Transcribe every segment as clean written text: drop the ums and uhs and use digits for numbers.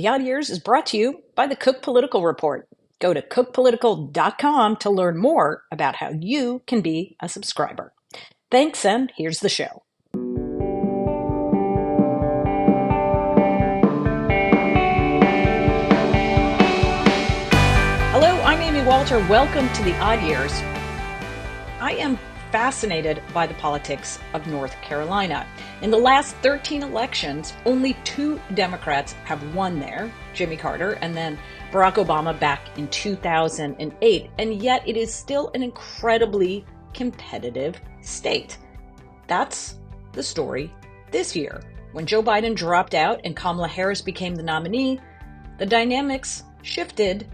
The Odd Years is brought to you by the Cook Political Report. Go to cookpolitical.com to learn more about how you can be a subscriber. Thanks, and here's the show. Hello, I'm Amy Walter. Welcome to The Odd Years. I am fascinated by the politics of North Carolina. In the last 13 elections, only 2 Democrats have won there, Jimmy Carter and then Barack Obama back in 2008. And yet it is still an incredibly competitive state. That's the story this year. When Joe Biden dropped out and Kamala Harris became the nominee, the dynamics shifted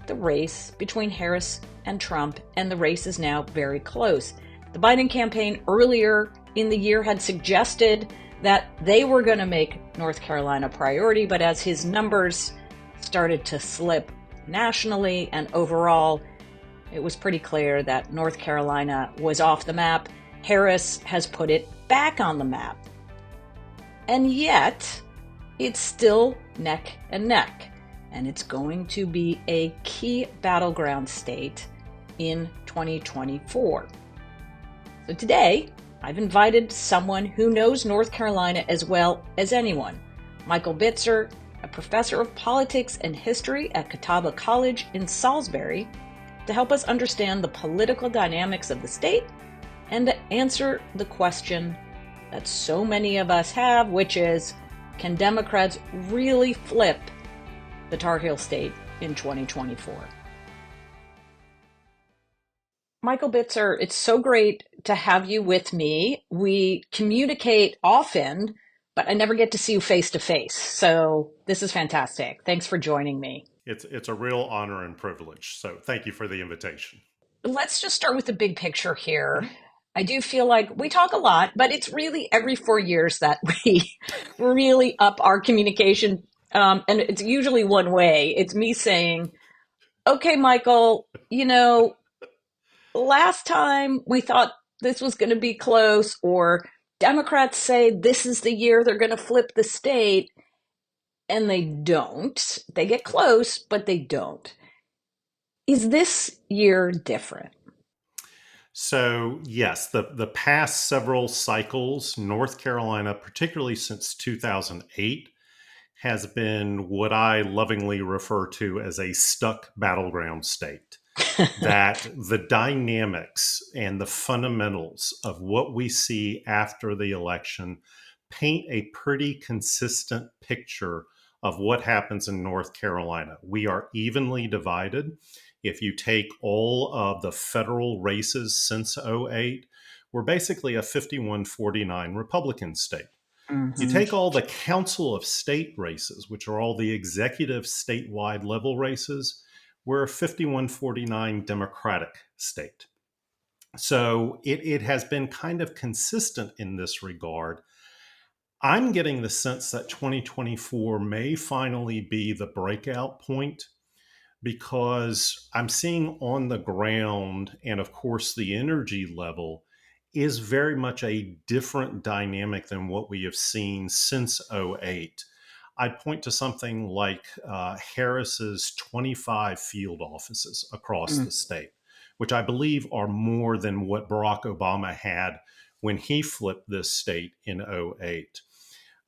the race between Harris and Trump, and the race is now very close. The Biden campaign earlier in the year had suggested that they were going to make North Carolina a priority, but as his numbers started to slip nationally and overall, it was pretty clear that North Carolina was off the map. Harris has put it back on the map. And yet, it's still neck and neck. And it's going to be a key battleground state in 2024. So today, I've invited someone who knows North Carolina as well as anyone. Michael Bitzer, a professor of politics and history at Catawba College in Salisbury, to help us understand the political dynamics of the state and to answer the question that so many of us have, which is, can Democrats really flip the Tar Heel state in 2024? Michael Bitzer, it's so great to have you with me. We communicate often, but I never get to see you face to face. So this is fantastic. Thanks for joining me. It's a real honor and privilege. So thank you for the invitation. Let's just start with the big picture here. I do feel like we talk a lot, but it's really every 4 years that we really up our communication. And it's usually one way. It's me saying, okay, Michael, last time we thought this was going to be close, or Democrats say this is the year they're going to flip the state, and they don't. They get close, but they don't. Is this year different? So yes, the past several cycles, North Carolina, particularly since 2008, has been what I lovingly refer to as a stuck battleground state. That the dynamics and the fundamentals of what we see after the election paint a pretty consistent picture of what happens in North Carolina. We are evenly divided. If you take all of the federal races since '08, we're basically a 51-49 Republican state. You take all the Council of State races, which are all the executive statewide level races, we're a 51-49 Democratic state. So it has been kind of consistent in this regard. I'm getting the sense that 2024 may finally be the breakout point, because I'm seeing on the ground, and of course the energy level is very much a different dynamic than what we have seen since '08. I'd point to something like Harris's 25 field offices across the state, which I believe are more than what Barack Obama had when he flipped this state in '08.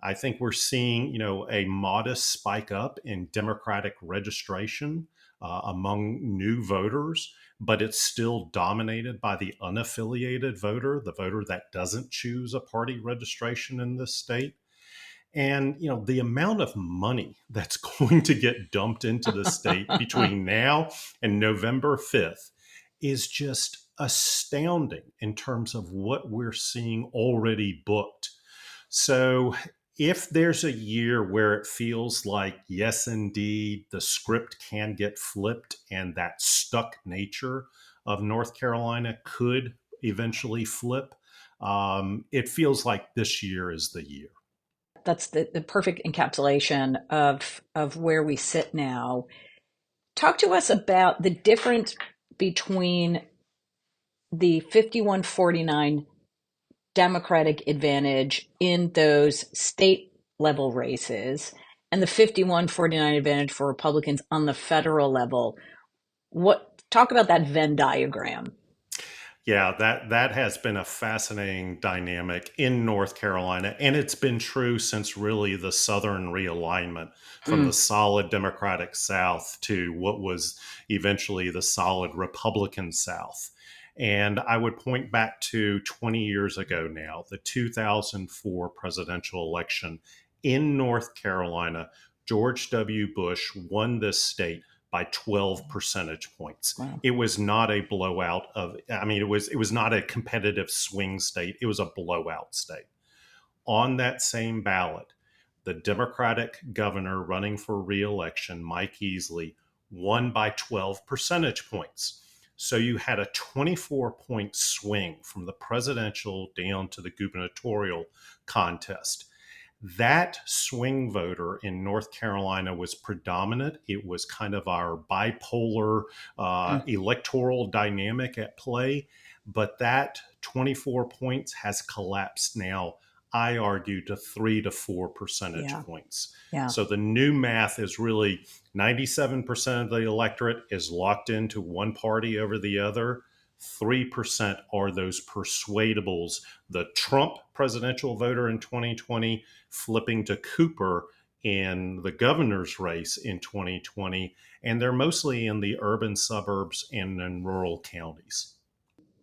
I think we're seeing, a modest spike up in Democratic registration among new voters, but it's still dominated by the unaffiliated voter, the voter that doesn't choose a party registration in this state. And, the amount of money that's going to get dumped into the state between now and November 5th is just astounding in terms of what we're seeing already booked. So if there's a year where it feels like, yes, indeed, the script can get flipped and that stuck nature of North Carolina could eventually flip, it feels like this year is the year. That's the perfect encapsulation of where we sit now. Talk to us about the difference between the 51-49 Democratic advantage in those state level races and the 51-49 advantage for Republicans on the federal level. What talk about that Venn diagram? Yeah, that has been a fascinating dynamic in North Carolina, and it's been true since really the Southern realignment from the Mm, solid Democratic South to what was eventually the solid Republican South. And I would point back to 20 years ago now, the 2004 presidential election in North Carolina. George W. Bush won this state by 12 percentage points. wow. It was not a blowout of, I mean, it was not a competitive swing state. It was a blowout state. On that same ballot, the Democratic governor running for reelection, Mike Easley, won by 12 percentage points. So you had a 24-point swing from the presidential down to the gubernatorial contest. That swing voter in North Carolina was predominant. It was kind of our bipolar Mm, electoral dynamic at play. But that 24 points has collapsed now, I argue, to 3 to 4 percentage yeah, points. yeah. So the new math is really 97% of the electorate is locked into one party over the other. 3% are those persuadables, the Trump presidential voter in 2020 flipping to Cooper in the governor's race in 2020, and they're mostly in the urban suburbs and in rural counties.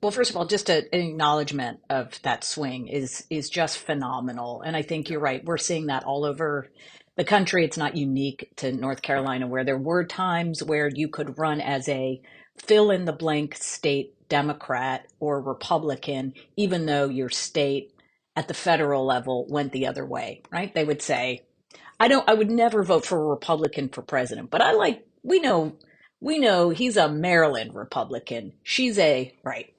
Well, first of all, just an acknowledgement of that swing is just phenomenal, and I think Yeah. you're right. We're seeing that all over the country. It's not unique to North Carolina, where there were times where you could run as a fill in the blank state Democrat or Republican, even though your state at the federal level went the other way, right? They would say, I would never vote for a Republican for president, but we know he's a Maryland Republican. She's a, right,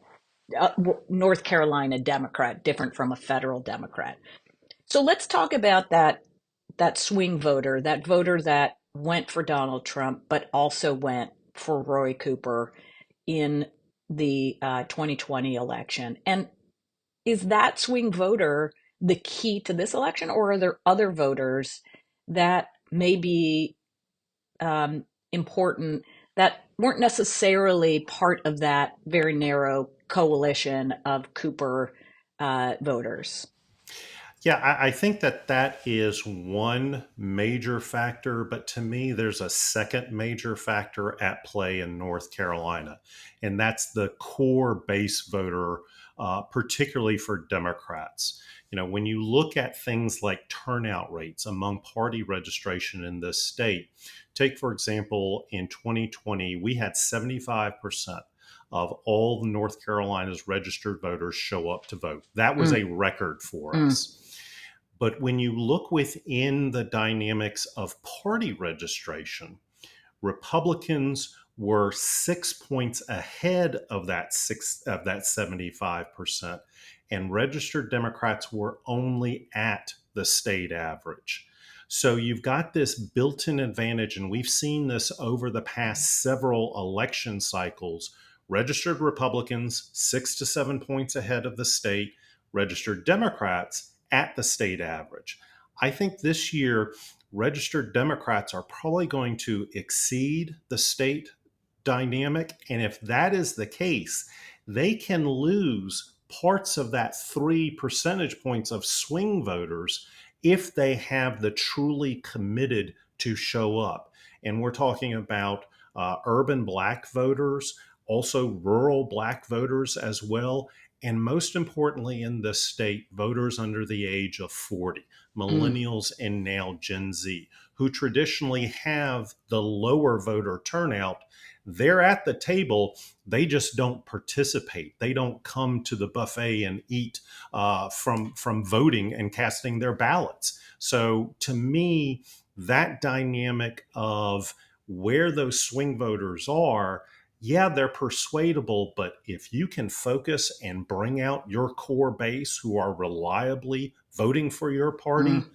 North Carolina Democrat, different from a federal Democrat. So let's talk about that swing voter, that voter that went for Donald Trump, but also went for Roy Cooper in the 2020 election. And is that swing voter the key to this election, or are there other voters that may be important that weren't necessarily part of that very narrow coalition of Cooper voters? Yeah, I think that is one major factor, but to me, there's a second major factor at play in North Carolina, and that's the core base voter, particularly for Democrats. You know, when you look at things like turnout rates among party registration in this state, take for example, in 2020, we had 75% of all North Carolina's registered voters show up to vote. That was Mm, a record for mm, us. But when you look within the dynamics of party registration, Republicans were 6 points ahead of that 75%, and registered Democrats were only at the state average. So you've got this built-in advantage, and we've seen this over the past several election cycles. Registered Republicans 6 to 7 points ahead of the state, registered Democrats at the state average. I think this year registered Democrats are probably going to exceed the state dynamic. And if that is the case, they can lose parts of that 3 percentage points of swing voters if they have the truly committed to show up. And we're talking about urban black voters, also rural black voters as well. And most importantly, in this state, voters under the age of 40, mm, millennials and now Gen Z, who traditionally have the lower voter turnout. They're at the table. They just don't participate. They don't come to the buffet and eat from voting and casting their ballots. So to me, that dynamic of where those swing voters are, yeah, they're persuadable, but if you can focus and bring out your core base who are reliably voting for your party, mm,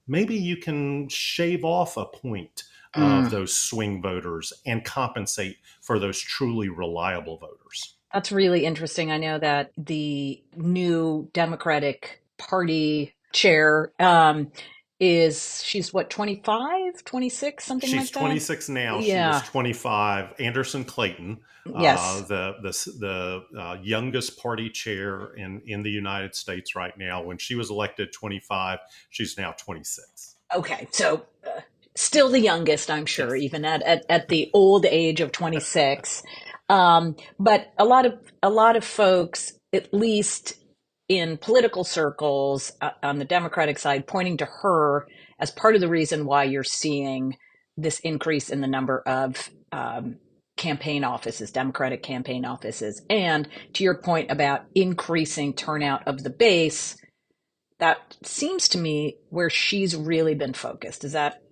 maybe you can shave off a point of mm. those swing voters and compensate for those truly reliable voters. That's really interesting. I know that the new Democratic Party chair she's what, 25, 26, something She's like that? 26 now. She was Yeah. 25. Anderson Clayton, Yes. the youngest party chair in the United States right now. When she was elected 25, she's now 26. Okay. So still the youngest, I'm sure, Yes. even at the old age of 26. But a lot of folks, at least in political circles on the Democratic side, pointing to her as part of the reason why you're seeing this increase in the number of campaign offices, Democratic campaign offices. And to your point about increasing turnout of the base, that seems to me where she's really been focused. Is that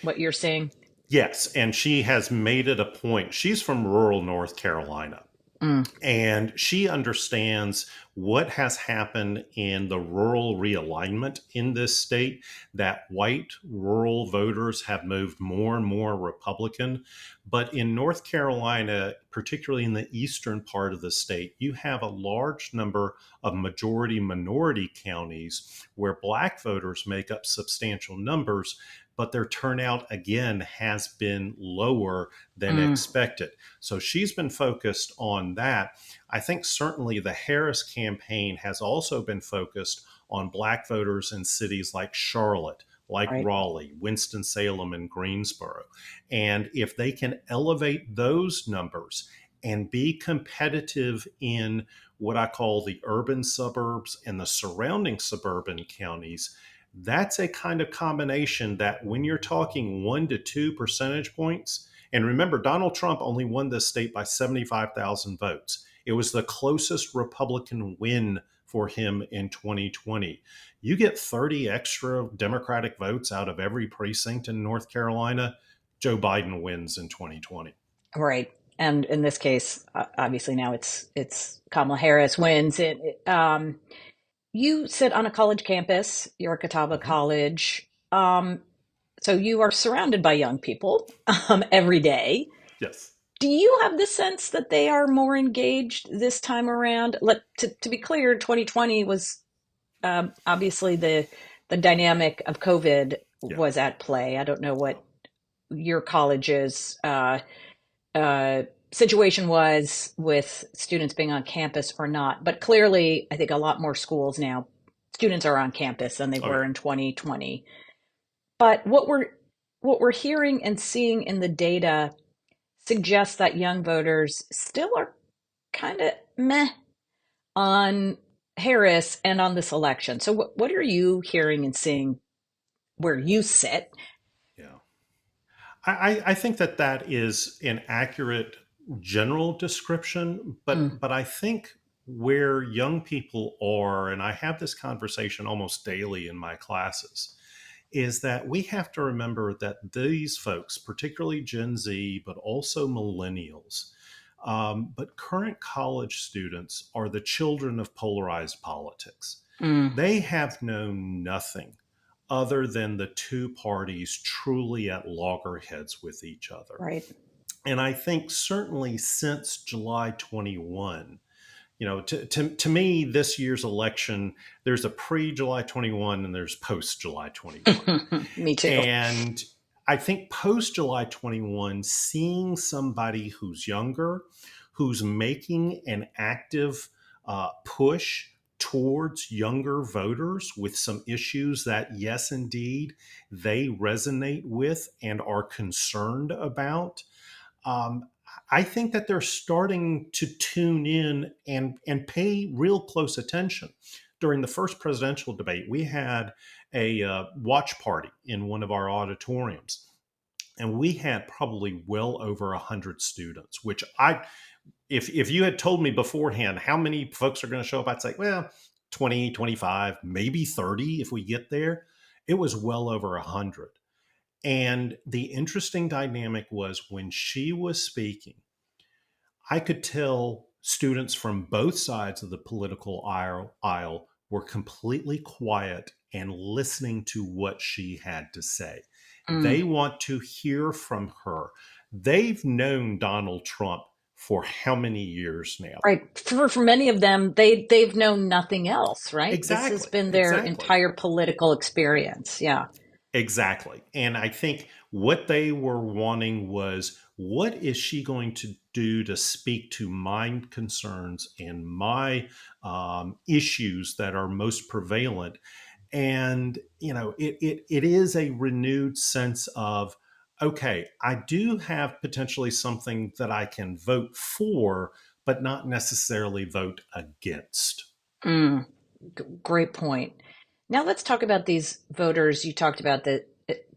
what you're seeing? Yes, and she has made it a point. She's from rural North Carolina. Mm, And she understands what has happened in the rural realignment in this state, that white rural voters have moved more and more Republican. But in North Carolina, particularly in the eastern part of the state, you have a large number of majority minority counties where black voters make up substantial numbers, but their turnout again has been lower than mm, expected. So she's been focused on that. I think certainly the Harris campaign has also been focused on black voters in cities like Charlotte, like right. Raleigh, Winston-Salem, and Greensboro. And if they can elevate those numbers and be competitive in what I call the urban suburbs and the surrounding suburban counties, that's a kind of combination that when you're talking 1 to 2 percentage points, and remember, Donald Trump only won this state by 75,000 votes. It was the closest Republican win for him in 2020. You get 30 extra Democratic votes out of every precinct in North Carolina, Joe Biden wins in 2020. Right. And in this case, obviously now it's Kamala Harris wins. You sit on a college campus. You're at Catawba Mhm. College. So you are surrounded by young people every day. Yes. Do you have the sense that they are more engaged this time around? To be clear, 2020 was obviously the dynamic of COVID Yeah. was at play. I don't know Yeah. what your college's uh, situation was with students being on campus or not, but clearly, I think a lot more schools now, students are on campus than they Oh, yeah. were in 2020. But what we're hearing and seeing in the data suggests that young voters still are kind of meh on Harris and on this election. So what are you hearing and seeing where you sit? Yeah. I think that that is an accurate general description, Mm, but I think where young people are, and I have this conversation almost daily in my classes, is that we have to remember that these folks, particularly Gen Z, but also millennials, but current college students, are the children of polarized politics. mm, They have known nothing other than the two parties truly at loggerheads with each other. right. And I think certainly since July 21, to me, this year's election, there's a pre July 21 and there's post July 21. Me too. And I think post July 21, seeing somebody who's younger, who's making an active push towards younger voters with some issues that, yes, indeed, they resonate with and are concerned about. Um, I think that they're starting to tune in and pay real close attention. During the first presidential debate, we had a watch party in one of our auditoriums, and we had probably well over 100 students. Which if you had told me beforehand how many folks are going to show up, I'd say, well, 20, 25, maybe 30 if we get there. It was well over 100. And the interesting dynamic was when she was speaking, I could tell students from both sides of the political aisle were completely quiet and listening to what she had to say. Mm. They want to hear from her. They've known Donald Trump for how many years now? Right. For many of them, they've known nothing else, right? This has Exactly. been their Exactly. entire political experience. Yeah. Exactly. And I think what they were wanting was, what is she going to do to speak to my concerns and my issues that are most prevalent? And, it is a renewed sense of, okay, I do have potentially something that I can vote for, but not necessarily vote against. Mm. Great point. Now let's talk about these voters. You talked about the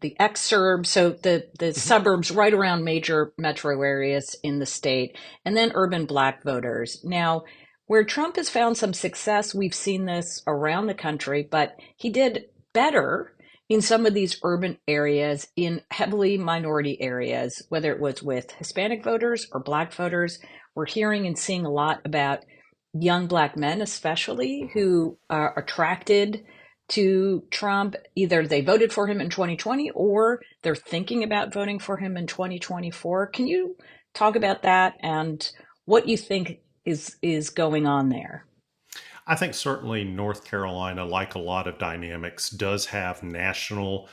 exurbs, so the Mhm. suburbs right around major metro areas in the state, and then urban Black voters. Now, where Trump has found some success, we've seen this around the country, but he did better in some of these urban areas, in heavily minority areas, whether it was with Hispanic voters or Black voters. We're hearing and seeing a lot about young Black men, especially, Mhm. who are attracted to Trump. Either they voted for him in 2020 or they're thinking about voting for him in 2024. Can you talk about that and what you think is going on there? I think certainly North Carolina, like a lot of dynamics, does have national,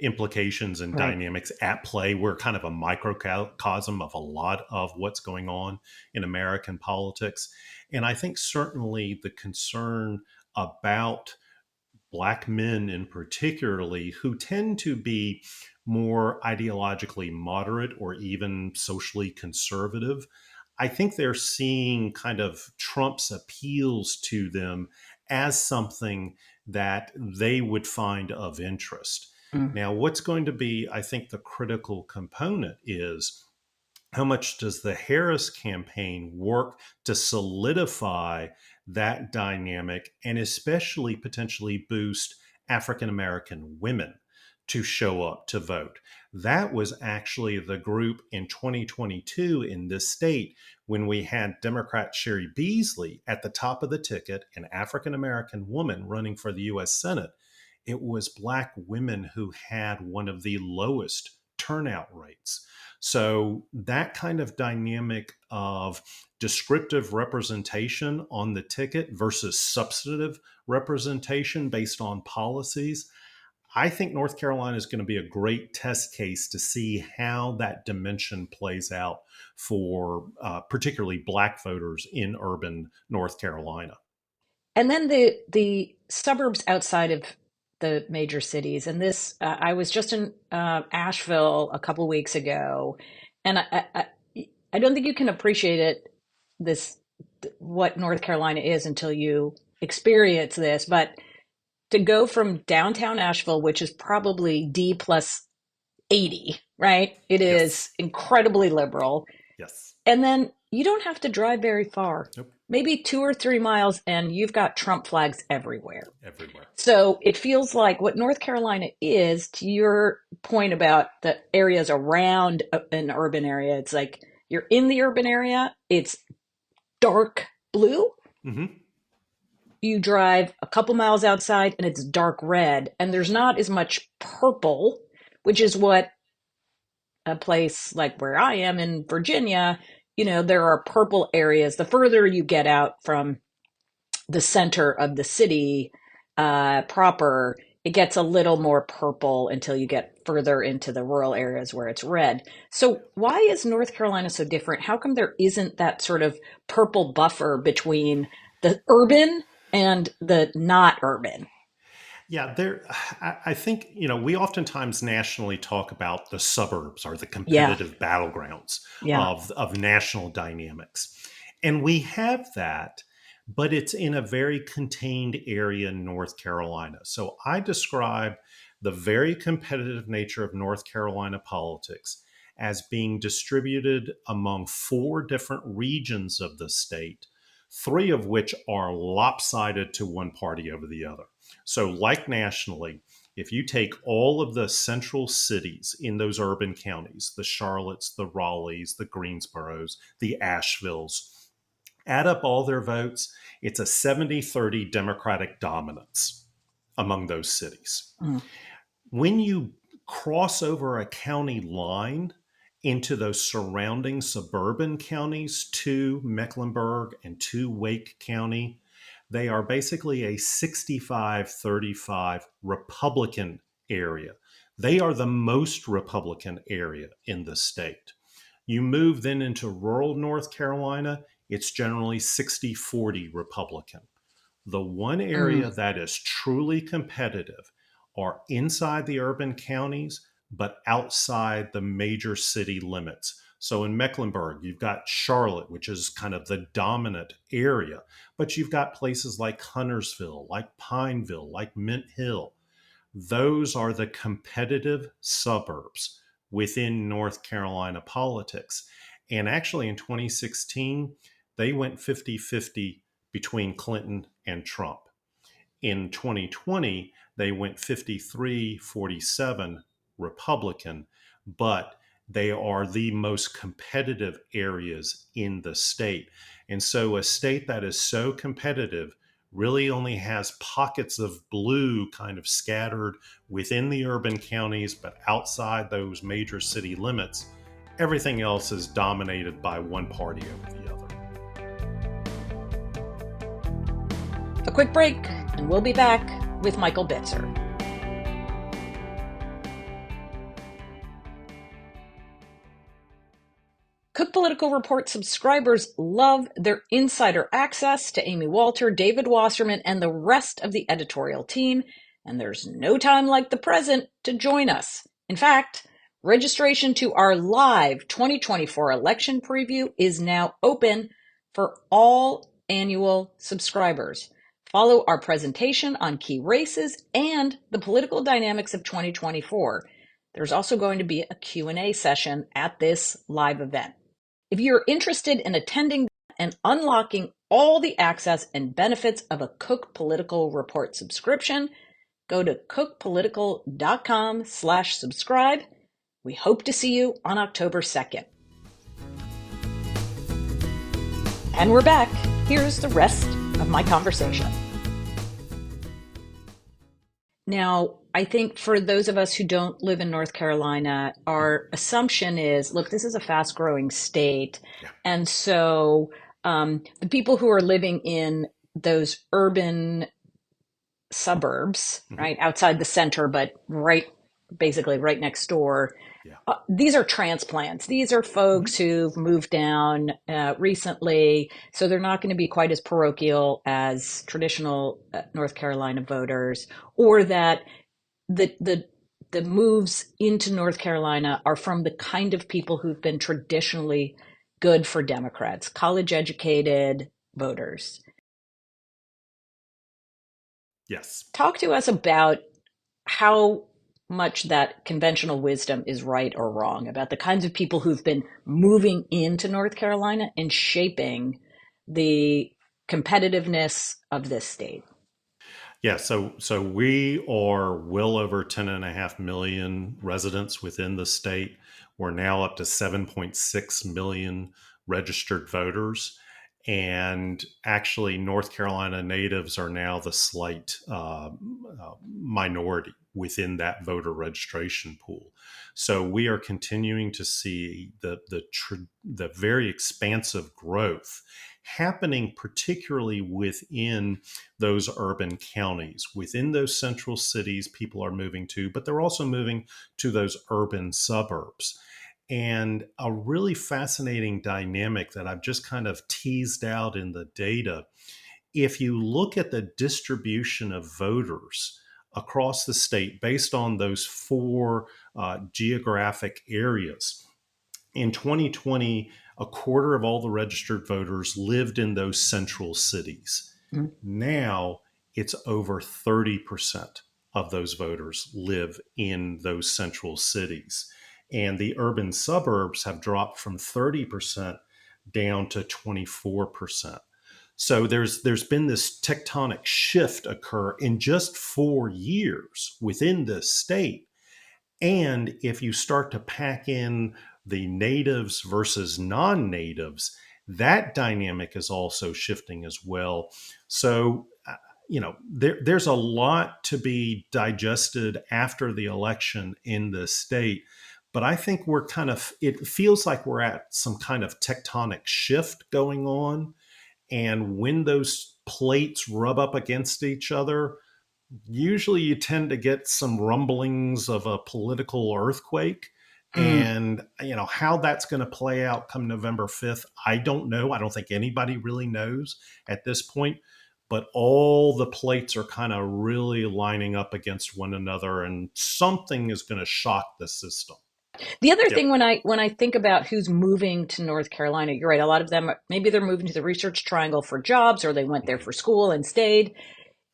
implications and Right. dynamics at play. We're kind of a microcosm of a lot of what's going on in American politics, and I think certainly the concern about Black men in particularly, who tend to be more ideologically moderate or even socially conservative, I think they're seeing kind of Trump's appeals to them as something that they would find of interest. Mm. Now, what's going to be, I think, the critical component is, how much does the Harris campaign work to solidify that dynamic and especially potentially boost African American women to show up to vote? That was actually the group in 2022 in this state when we had Democrat Sherry Beasley at the top of the ticket, an African American woman running for the US Senate. It was Black women who had one of the lowest turnout rates. So that kind of dynamic of descriptive representation on the ticket versus substantive representation based on policies, I think North Carolina is going to be a great test case to see how that dimension plays out for particularly Black voters in urban North Carolina. And then the suburbs outside of the major cities. And this, I was just in Asheville a couple weeks ago, and I don't think you can appreciate it, this, what North Carolina is, until you experience this. But to go from downtown Asheville, which is probably D plus 80, right? It is Yes. incredibly liberal. Yes. And then you don't have to drive very far, Nope. maybe 2 or 3 miles, and you've got Trump flags everywhere. Everywhere. So it feels like what North Carolina is, to your point about the areas around an urban area, it's like you're in the urban area, it's dark blue. Hmm. You drive a couple miles outside and it's dark red, and there's not as much purple, which is what a place like where I am in Virginia, there are purple areas. The further you get out from the center of the city proper, it gets a little more purple until you get further into the rural areas where it's red. So, why is North Carolina so different? How come there isn't that sort of purple buffer between the urban and the not urban? Yeah, there. I think we oftentimes nationally talk about the suburbs or the Yeah, competitive battlegrounds yeah. of national dynamics, and we have that, but it's in a very contained area in North Carolina. So I describe the very competitive nature of North Carolina politics as being distributed among four different regions of the state, three of which are lopsided to one party over the other. So, like nationally, if you take all of the central cities in those urban counties, the Charlottes, the Raleighs, the Greensboros, the Ashevilles, add up all their votes, it's a 70-30 Democratic dominance among those cities. Mm. When you cross over a county line into those surrounding suburban counties to Mecklenburg and to Wake County, they are basically a 65-35 Republican area. They are the most Republican area in the state. You move then into rural North Carolina, it's generally 60-40 Republican. The one area Mm. that is truly competitive are inside the urban counties, but outside the major city limits. So in Mecklenburg, you've got Charlotte, which is kind of the dominant area, but you've got places like Huntersville, like Pineville, like Mint Hill. Those are the competitive suburbs within North Carolina politics. And actually, in 2016, they went 50-50 between Clinton and Trump. In 2020, they went 53-47 Republican, but they are the most competitive areas in the state. And so, a state that is so competitive really only has pockets of blue kind of scattered within the urban counties, but outside those major city limits, everything else is dominated by one party over the other. A quick break, and we'll be back with Michael Bitzer. Cook Political Report subscribers love their insider access to Amy Walter, David Wasserman, and the rest of the editorial team, and there's no time like the present to join us. In fact, registration to our live 2024 election preview is now open for all annual subscribers. Follow our presentation on key races and the political dynamics of 2024. There's also going to be a Q&A session at this live event. If you're interested in attending and unlocking all the access and benefits of a Cook Political Report subscription, go to cookpolitical.com/subscribe. We hope to see you on October 2nd. And we're back. Here's the rest of my conversation. Now, I think for those of us who don't live in North Carolina, our assumption is, look, this is a fast growing state. Yeah. And so the people who are living in those urban suburbs, right, outside the center, but basically right next door, these are transplants. These are folks who've moved down recently, so they're not going to be quite as parochial as traditional North Carolina voters, or that the moves into North Carolina are from the kind of people who've been traditionally good for Democrats, college-educated voters. Yes. Talk to us about how much that conventional wisdom is right or wrong about the kinds of people who've been moving into North Carolina and shaping the competitiveness of this state. Yeah, so we are well over 10.5 million residents within the state. We're now up to 7.6 million registered voters. And actually, North Carolina natives are now the slight minority within that voter registration pool. So we are continuing to see the very expansive growth happening, particularly within those urban counties. Within those central cities, people are moving to, but they're also moving to those urban suburbs. And a really fascinating dynamic that I've just kind of teased out in the data, if you look at the distribution of voters across the state based on those four geographic areas, in 2020, a quarter of all the registered voters lived in those central cities. Mm-hmm. Now it's over 30% of those voters live in those central cities. And the urban suburbs have dropped from 30% down to 24%. So there's been this tectonic shift occur in just 4 years within this state. And if you start to pack in the natives versus non-natives, that dynamic is also shifting as well. So, there's a lot to be digested after the election in the state. But I think it feels like we're at some kind of tectonic shift going on. And when those plates rub up against each other, usually you tend to get some rumblings of a political earthquake. Mm. And, how that's going to play out come November 5th, I don't know. I don't think anybody really knows at this point. But all the plates are kind of really lining up against one another, and something is going to shock the system. The other Yep. thing when I think about who's moving to North Carolina, you're right. A lot of them maybe they're moving to the Research Triangle for jobs, or they went there Mhm. for school and stayed.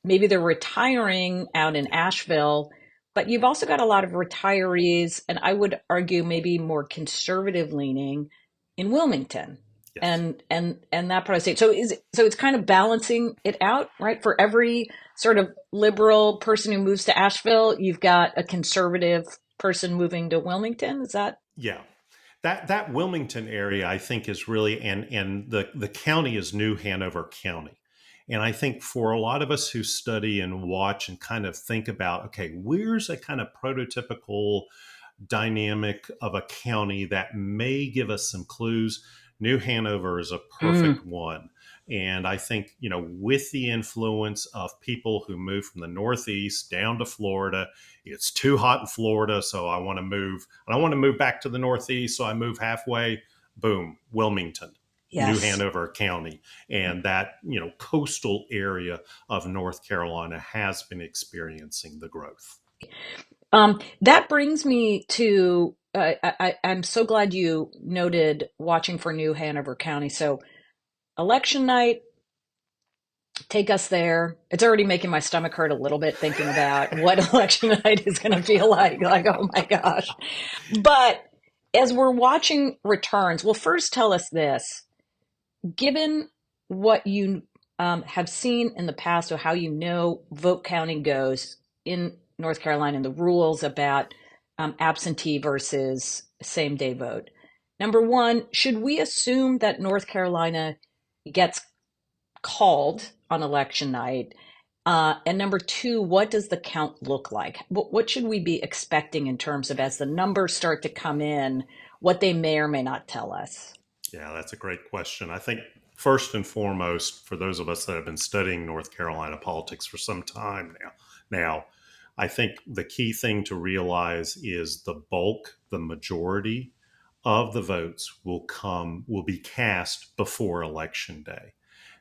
Maybe they're retiring out in Yeah. Asheville, but you've also got a lot of retirees, and I would argue maybe more conservative leaning in Wilmington Yes. and that part of the state. So it's kind of balancing it out, right? For every sort of liberal person who moves to Asheville, you've got a conservative person moving to Wilmington. Is that Yeah. That Wilmington area, I think, is really, and the county is New Hanover County. And I think for a lot of us who study and watch and kind of think about, okay, where's a kind of prototypical dynamic of a county that may give us some clues? New Hanover is a mm, perfect one. And I think, with the influence of people who move from the Northeast down to Florida, it's too hot in Florida, so I want to move. I don't want to move back to the Northeast, so I move halfway. Boom, Wilmington, New yes? Hanover County, and that coastal area of North Carolina has been experiencing the growth. That brings me to I'm so glad you noted watching for New Hanover County. So election night, take us there. It's already making my stomach hurt a little bit thinking about what election night is going to feel like. Like, oh my gosh. But as we're watching returns, well, first tell us this. Given what you have seen in the past or how you know vote counting goes in North Carolina and the rules about absentee versus same day vote, number one, should we assume that North Carolina gets called on election night? And number two, what does the count look like? What should we be expecting in terms of as the numbers start to come in, what they may or may not tell us? Yeah, that's a great question. I think first and foremost, for those of us that have been studying North Carolina politics for some time now, I think the key thing to realize is the bulk, the majority of the votes will be cast before election day.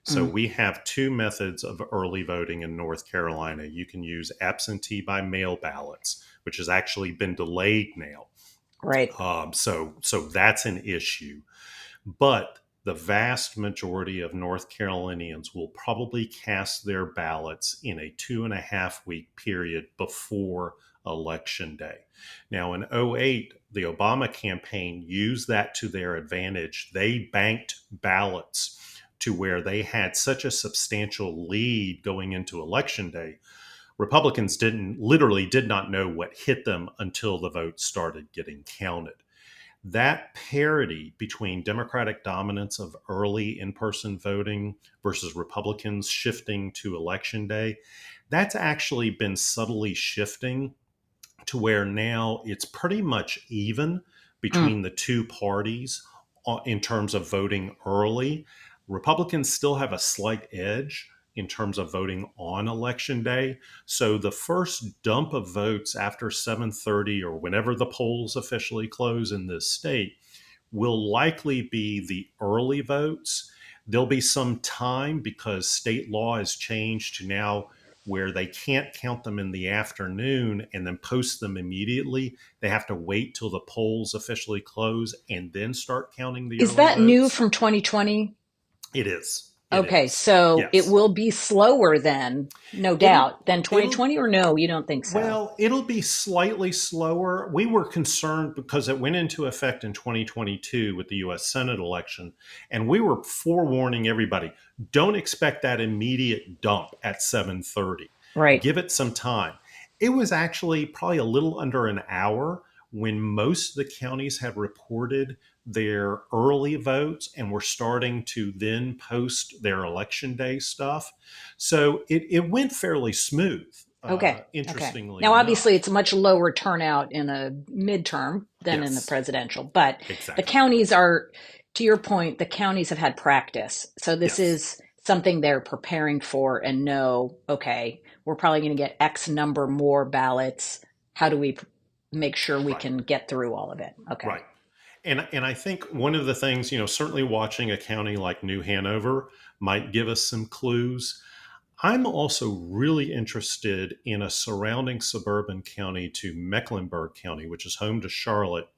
So Mm, we have two methods of early voting in North Carolina. You can use absentee by mail ballots, which has actually been delayed now. right. So that's an issue. But the vast majority of North Carolinians will probably cast their ballots in a 2.5 week period before Election Day. Now, in '08, the Obama campaign used that to their advantage. They banked ballots to where they had such a substantial lead going into Election Day. Republicans did not know what hit them until the votes started getting counted. That parity between Democratic dominance of early in person voting versus Republicans shifting to election day, that's actually been subtly shifting to where now it's pretty much even Mm. between the two parties in terms of voting early. Republicans still have a slight edge in terms of voting on election day. So the first dump of votes after 7:30 or whenever the polls officially close in this state will likely be the early votes. There'll be some time because state law has changed to now where they can't count them in the afternoon and then post them immediately. They have to wait till the polls officially close and then start counting the Is early that new votes. from 2020? It is. It Okay, is. so it Yes. will be slower then, no It'll doubt, than it'll 2020, or no, you don't think so? Well, it'll be slightly slower. We were concerned because it went into effect in 2022 with the US Senate election, and we were forewarning everybody, don't expect that immediate dump at 7:30. Right. Give it some time. It was actually probably a little under an hour when most of the counties had reported their early votes and were starting to then post their election day stuff. So it went fairly smooth, Okay. Okay. interestingly Now, obviously, enough. it's a much lower turnout in a midterm than in the Yes, presidential, but the exactly. counties are, to your point, the counties have had practice. So this Yes. is something they're preparing for and know, okay, we're probably going to get X number more ballots. How do we make sure we Right. can get through all of it? Okay. Right. And I think one of the things, certainly watching a county like New Hanover might give us some clues. I'm also really interested in a surrounding suburban county to Mecklenburg County, which is home to Charlotte,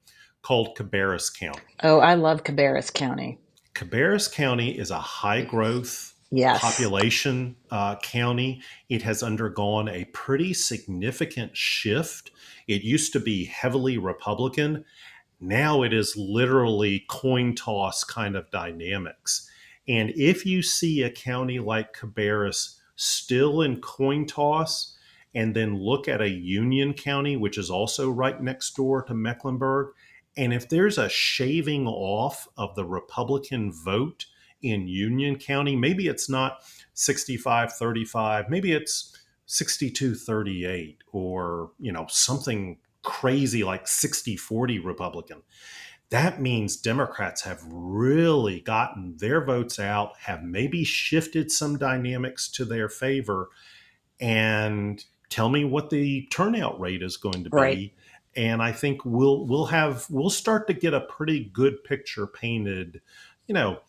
called Cabarrus County. Oh, I love Cabarrus County. Cabarrus County is a high growth Yes. population county. It has undergone a pretty significant shift. It used to be heavily Republican. Now it is literally coin toss kind of dynamics. And if you see a county like Cabarrus still in coin toss, and then look at a Union County, which is also right next door to Mecklenburg, and if there's a shaving off of the Republican vote in Union County, maybe it's not 65-35, maybe it's 62-38, or something crazy like 60-40 Republican. That means Democrats have really gotten their votes out, have maybe shifted some dynamics to their favor, and tell me what the turnout rate is going to Right. be. And I think we'll start to get a pretty good picture painted, you know,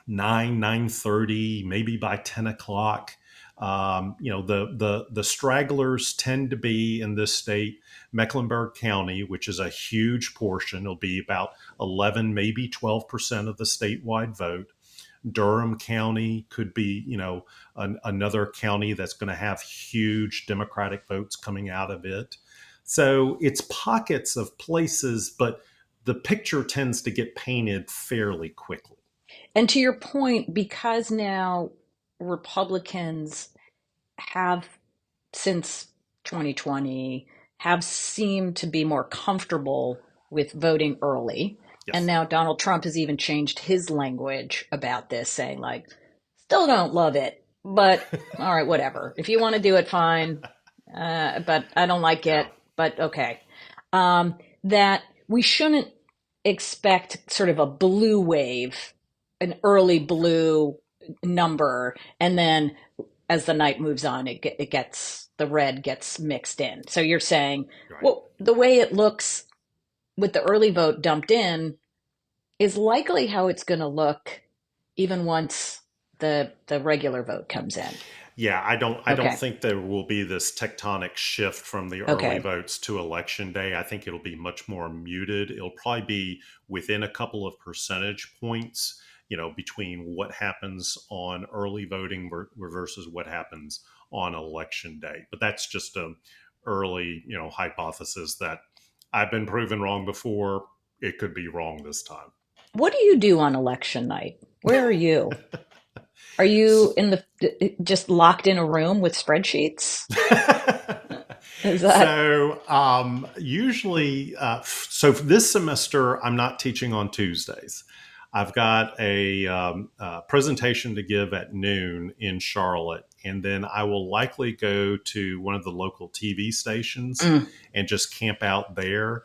9:30, maybe by 10 o'clock. The stragglers tend to be in this state, Mecklenburg County, which is a huge portion. It'll be about 11, maybe 12% of the statewide vote. Durham County could be, another county that's going to have huge Democratic votes coming out of it. So it's pockets of places, but the picture tends to get painted fairly quickly. And to your point, because now Republicans have, since 2020, have seemed to be more comfortable with voting early. And Yes. now Donald Trump has even changed his language about this, saying, like, still don't love it, but all right, whatever. If you want to do it, fine. But I don't like Yeah. it, but okay. That we shouldn't expect sort of a blue wave, an early blue number, and then as the night moves on, it gets, the red gets mixed in. So you're saying, Right. well, the way it looks with the early vote dumped in is likely how it's going to look even once the regular vote comes in. Yeah, I don't Okay. think there will be this tectonic shift from the early Okay. votes to election day. I think it'll be much more muted. It'll probably be within a couple of percentage points, between what happens on early voting versus what happens on election day. But that's just a early, hypothesis that I've been proven wrong before. It could be wrong this time. What do you do on election night? Where are you? Are So, you in the just locked in a room with spreadsheets? Is that usually, so for this semester, I'm not teaching on Tuesdays. I've got a presentation to give at noon in Charlotte, and then I will likely go to one of the local TV stations mm, and just camp out there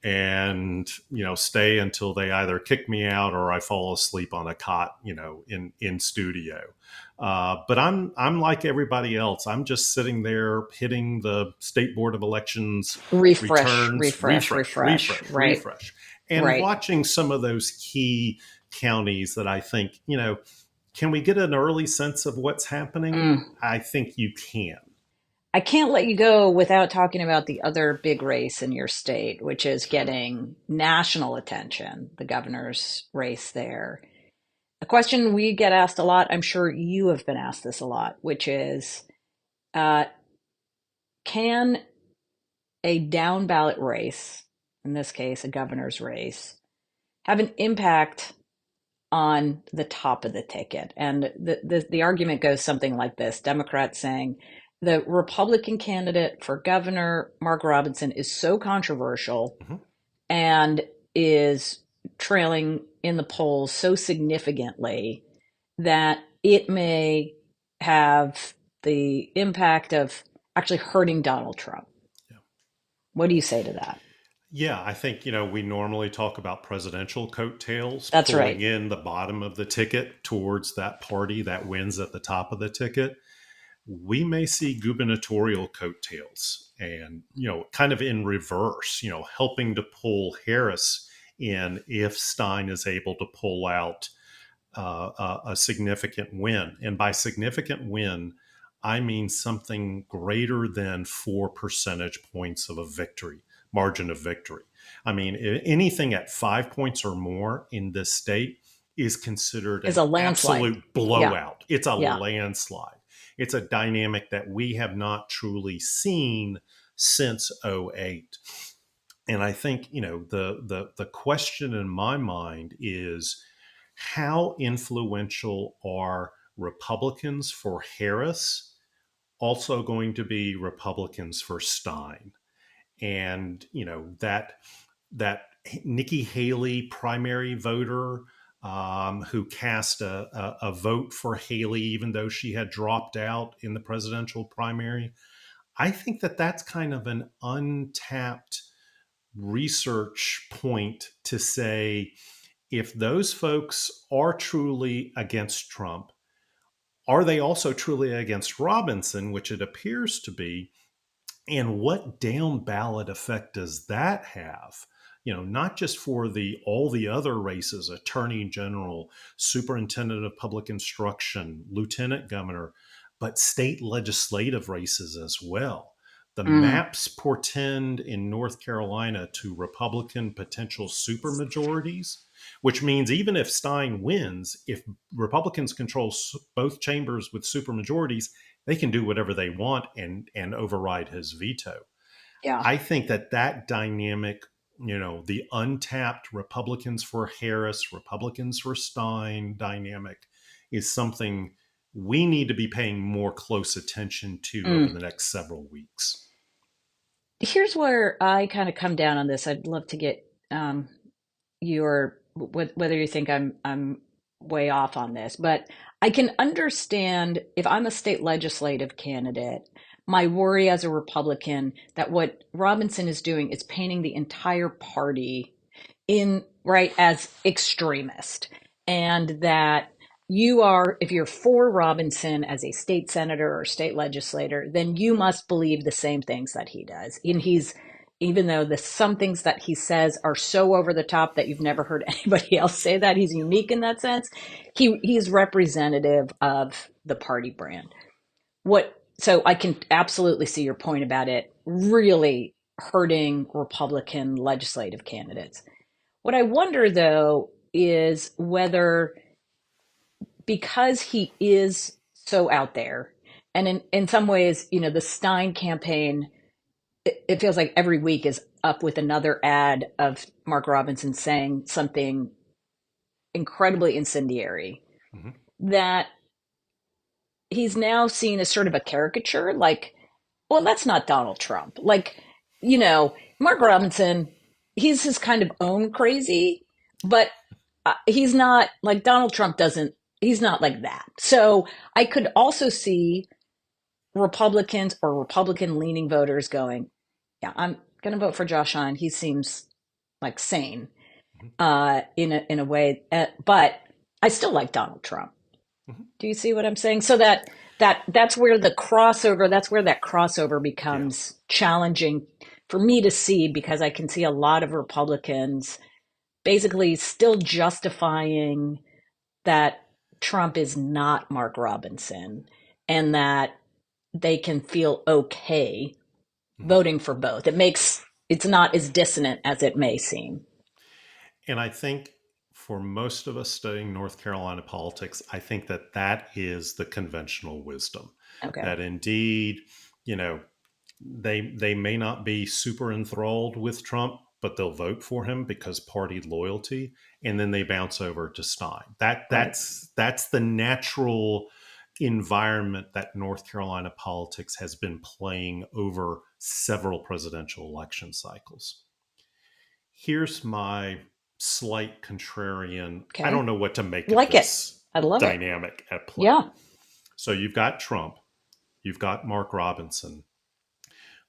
and stay until they either kick me out or I fall asleep on a cot, in studio. But I'm like everybody else. I'm just sitting there hitting the State Board of Elections refresh, returns, refresh, refresh, refresh? refresh, Right, refresh, and right. watching some of those key counties that I think, can we get an early sense of what's happening? Mm. I think you can. I can't let you go without talking about the other big race in your state, which is Sure. getting national attention, the governor's race there. A question we get asked a lot, I'm sure you have been asked this a lot, which is, uh, can a down ballot race, in this case, a governor's race, have an impact on the top of the ticket? And the argument goes something like this: Democrats saying the Republican candidate for governor, Mark Robinson, is so controversial Mhm. and is trailing in the polls so significantly that it may have the impact of actually hurting Donald Trump. Yeah. What do you say to that? Yeah, I think, we normally talk about presidential coattails That's pulling right. in the bottom of the ticket towards that party that wins at the top of the ticket. We may see gubernatorial coattails and, kind of in reverse, helping to pull Harris in if Stein is able to pull out a significant win. And by significant win, I mean something greater than 4 percentage points of a victory, margin of victory. I mean, anything at 5 points or more in this state is considered Is an a landslide. absolute Yeah. blowout. It's a Yeah. landslide. It's a dynamic that we have not truly seen since '08. And I think, the question in my mind is, how influential are Republicans for Harris also going to be Republicans for Stein? And that Nikki Haley primary voter, who cast a vote for Haley even though she had dropped out in the presidential primary. I think that that's kind of an untapped research point to say, if those folks are truly against Trump, are they also truly against Robinson, which it appears to be? And what down ballot effect does that have? Not just for the all the other races, attorney general, superintendent of public instruction, lieutenant governor, but state legislative races as well. The Mm, maps portend in North Carolina to Republican potential supermajorities, which means even if Stein wins, if Republicans control both chambers with supermajorities, they can do whatever they want and override his veto. yeah. I think that dynamic, the untapped Republicans for Harris, Republicans for Stein dynamic is something we need to be paying more close attention to over Mm. the next several weeks. Here's where I kind of come down on this. I'd love to get your whether you think I'm way off on this, but I can understand if I'm a state legislative candidate, my worry as a Republican that what Robinson is doing is painting the entire party in right as extremist, and that you are, if you're for Robinson as a state senator or state legislator, then you must believe the same things that he does. And he's, even though the some things that he says are so over the top that you've never heard anybody else say, that he's unique in that sense, he's representative of the party brand. What So I can absolutely see your point about it really hurting Republican legislative candidates. What I wonder, though, is whether, because he is so out there, and in some ways, the Stein campaign, it feels like every week is up with another ad of Mark Robinson saying something incredibly incendiary, Mm-hmm. that he's now seen as sort of a caricature. Like, well, that's not Donald Trump. Like, Mark Robinson, he's his kind of own crazy, but he's not like Donald Trump doesn't, he's not like that. So I could also see Republicans or Republican leaning voters going, yeah, I'm going to vote for Josh Hine. He seems like sane in a way, but I still like Donald Trump. Mm-hmm. Do you see what I'm saying? So that's where the crossover, that's where that crossover Yeah. becomes challenging for me to see, because I can see a lot of Republicans basically still justifying that Trump is not Mark Robinson, and that they can feel okay Mm-hmm. voting for both. It's not as dissonant as it may seem. And I think for most of us studying North Carolina politics, I think that is the conventional wisdom. Okay. That indeed, you know, they may not be super enthralled with Trump, but they'll vote for him because party loyalty, and then they bounce over to Stein. Right. That's the natural environment that North Carolina politics has been playing over several presidential election cycles. Here's my slight contrarian. I Okay. don't know what to make of Like it. this I love it. dynamic at play. Yeah. So you've got Trump, you've got Mark Robinson.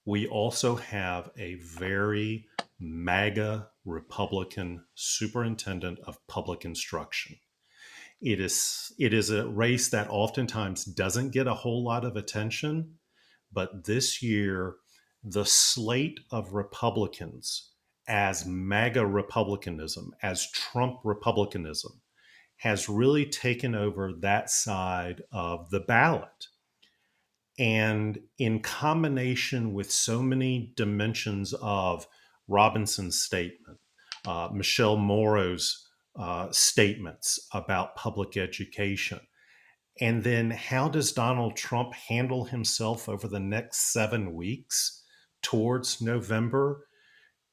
we also have a very MAGA Republican superintendent of public instruction. It is a race that oftentimes doesn't get a whole lot of attention, but this year the slate of Republicans as MAGA Republicanism, as Trump Republicanism, has really taken over that side of the ballot. And in combination with so many dimensions of Robinson's statement, Michelle Morrow's statements about public education, and then how does Donald Trump handle himself over the next 7 weeks towards November?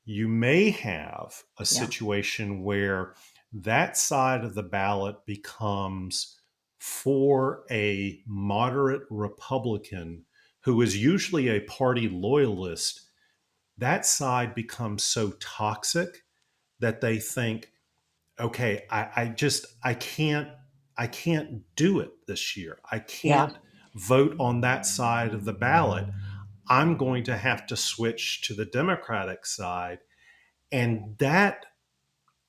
You may have a Yeah. situation where that side of the ballot becomes for a moderate Republican who is usually a party loyalist. That side becomes so toxic that they think, okay, I can't do it this year. I Yeah. can't vote on that side of the ballot. I'm going to have to switch to the Democratic side. And that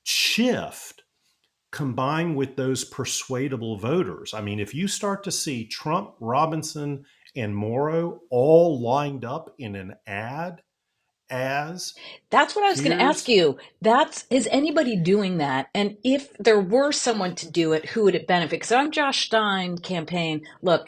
shift combined with those persuadable voters. I mean, if you start to see Trump, Robinson, and Morrow all lined up in an ad as That's what I was going to ask here's, you. Is anybody doing that? And if there were someone to do it, who would it benefit? Because I'm Josh Stein campaign. Look,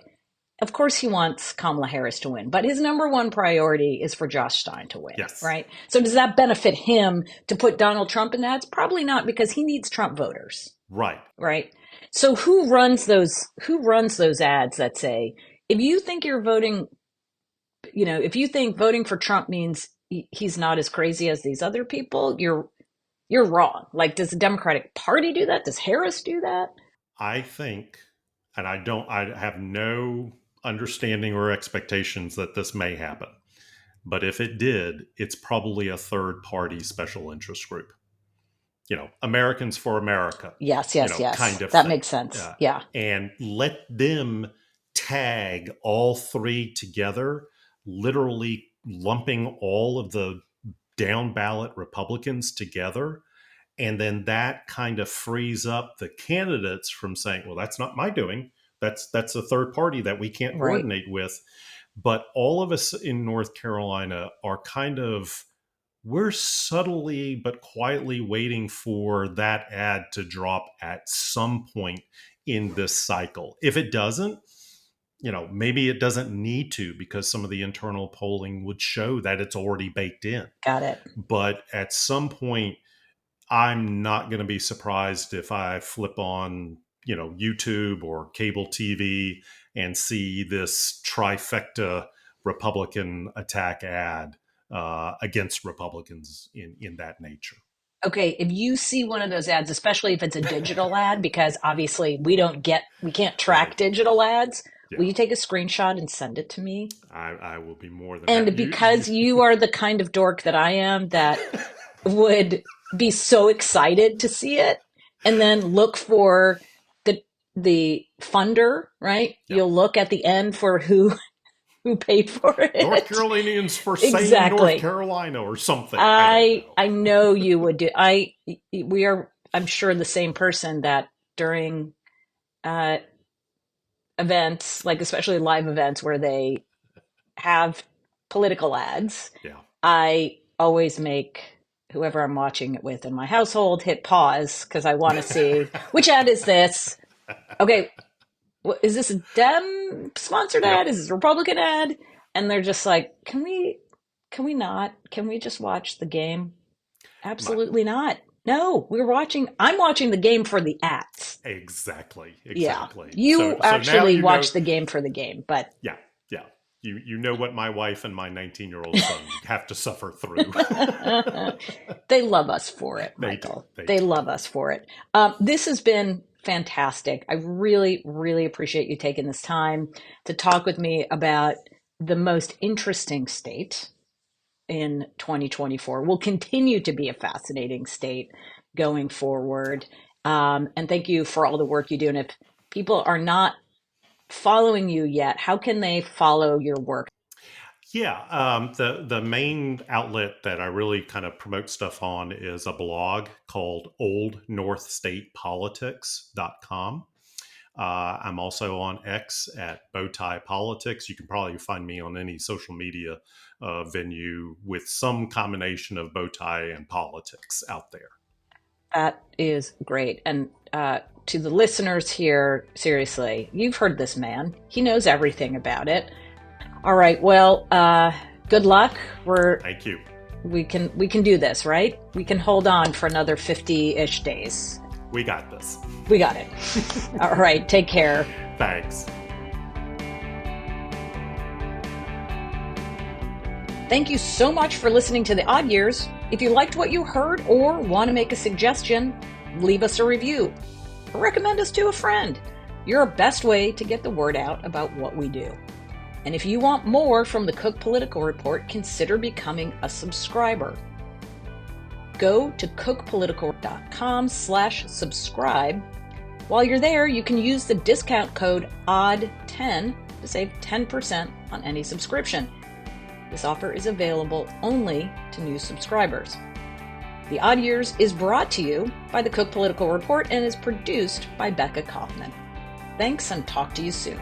of course he wants Kamala Harris to win, but his number one priority is for Josh Stein to win, yes, right? So does that benefit him to put Donald Trump in ads? Probably not, because he needs Trump voters, right. right? So who runs those ads that say, if you think you're voting, if you think voting for Trump means he's not as crazy as these other people, you're wrong. Like, does the Democratic Party do that? Does Harris do that? I think, and I have no understanding or expectations that this may happen. But if it did, it's probably a third party special interest group, Americans for America, Yes, yes, kind yes. of That thing. makes sense. Yeah. And let them tag all three together, literally lumping all of the down ballot Republicans together. And then that kind of frees up the candidates from saying, well, that's not my doing. That's a third party that we can't Right. coordinate with. But all of us in North Carolina are we're subtly but quietly waiting for that ad to drop at some point in this cycle. If it doesn't, maybe it doesn't need to, because some of the internal polling would show that it's already baked in. Got it. But at some point, I'm not going to be surprised if I flip on, YouTube or cable TV and see this trifecta Republican attack ad against Republicans in that nature. Okay, if you see one of those ads, especially if it's a digital ad, because obviously we can't track Right. digital ads, will Yeah. you take a screenshot and send it to me? I will be more than And happy. because you are the kind of dork that I am that would be so excited to see it, and then look for the funder, right? Yeah. You'll look at the end for who paid for it. North Carolinians for sane North Exactly. Carolina or something. I don't know. I know you would do. We are, I'm sure, the same person that during uh, events, like especially live events where they have political ads, Yeah. I always make whoever I'm watching it with in my household hit pause because I want to see, which ad is this? Okay, is this a Dem sponsored ad? Yep. Is this a Republican ad? And they're just like, can we not? Can we just watch the game? My, Absolutely not. No, I'm watching the game for the ads. exactly. Yeah. Exactly. You So now actually watch the game for the game, but Yeah. Yeah. You know what my wife and my 19-year-old son have to suffer through. they love us for it, They do. Michael. They They do. love us for it. This has been fantastic. I really, really appreciate you taking this time to talk with me about the most interesting state in 2024. Will continue to be a fascinating state going forward. And thank you for all the work you do. And if people are not following you yet, how can they follow your work? Yeah, the main outlet that I really kind of promote stuff on is a blog called oldnorthstatepolitics.com. I'm also on X at Bowtie Politics. You can probably find me on any social media venue with some combination of bowtie and politics out there. That is great. And to the listeners here, seriously, you've heard this man. He knows everything about it. All right. Well, good luck. Thank you. We can do this, right? We can hold on for another 50-ish days. We got this. We got it. All right. Take care. Thanks. Thank you so much for listening to The Odd Years. If you liked what you heard or want to make a suggestion, leave us a review or recommend us to a friend. You're our best way to get the word out about what we do. And if you want more from the Cook Political Report, consider becoming a subscriber. Go to cookpolitical.com/subscribe. While you're there, you can use the discount code ODD10 to save 10% on any subscription. This offer is available only to new subscribers. The Odd Years is brought to you by the Cook Political Report and is produced by Becca Kaufman. Thanks, and talk to you soon.